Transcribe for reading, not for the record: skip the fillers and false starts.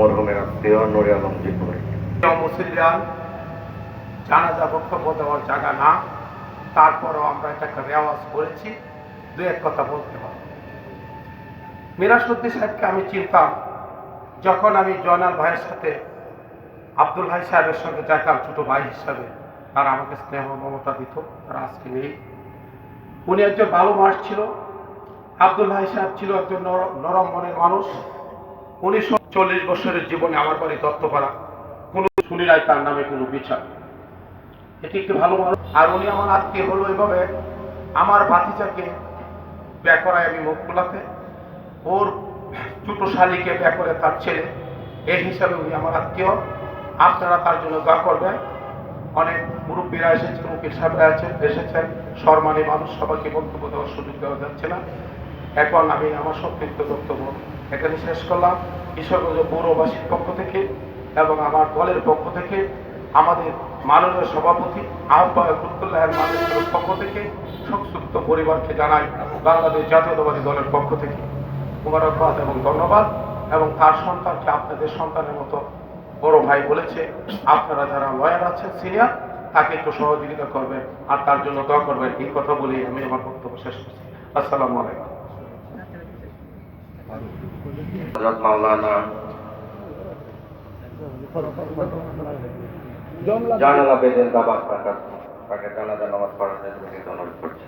মরহুমের আত্মীয় নুরে আলম জিপুর। মুসলিয়ান জানাজা বক্তব্য দেওয়ার জায়গা না, তারপরও আমরা এটাকে রেওয়াজ করেছি, দু এক কথা বলতে পারব। মিরাসউদ্দিন সাহেবকে আমি চিনতাম যখন আমি জয়নাল ভাইয়ের সাথে আব্দুল ভাই সাহেবের সঙ্গে যেতাম ছোট ভাই হিসাবে। তারা আমাকে স্নেহ মমতা দিত, তারা আজকে নেই। উনি একজন ভালো মানুষ ছিল। আব্দুল ভাই সাহেব ছিল একজন নরম মনের মানুষ। 1940 বছরের জীবনে আমার বাড়ি দত্তপাড়া, কোনো শুনি নাই তার নামে কোনো বিচার। এটি একটি ভালো মানুষ। আর উনি আমার আত্মীয় হলো এভাবে, আমার ভাতিজাকে বিয়ে করায় আমি মুখ খোলাতে, ওর ছোট শালীকে বিয়ে করে তার ছেলে, এই হিসাবে উনি আমার আত্মীয়। আপনারা তার জন্য দোয়া করবেন। অনেক মুরব্বীরা এসেছেন, উকিল সাহেবরা এসেছেন, সম্মানী মানুষ, সবাইকে বক্তব্য দেওয়ার সুযোগ দেওয়া যাচ্ছে না। এখন আমি আমার সংক্ষিপ্ত বক্তব্য এখানে শেষ করলাম। কিশোরগঞ্জ পৌরবাসীর পক্ষ থেকে এবং আমার দলের পক্ষ থেকে, আমাদের মাননীয় সভাপতি আহ্বায়ক লুৎফুল্লাহের মানুষের পক্ষ থেকে সংশ্লিষ্ট পরিবারকে জানাই বাংলাদেশ জাতীয়তাবাদী দলের পক্ষ থেকে মুবারকবাদ এবং ধন্যবাদ। এবং তার সন্তানকে আপনাদের সন্তানের মতো বড় ভাই বলেছে। আপনারা যারা লয়ার আছেন সিনিয়র, তাকে একটু সহযোগিতা করবেন আর তার জন্য দোয়া করবেন। এই কথা বলেই আমি আমার বক্তব্য শেষ করছি। আসসালামু আলাইকুম। হযরত মাওলানা জানালা বেদের দাবাত পাকা জানাজা নামাজ পড়ার জন্য অনুরোধ করছি।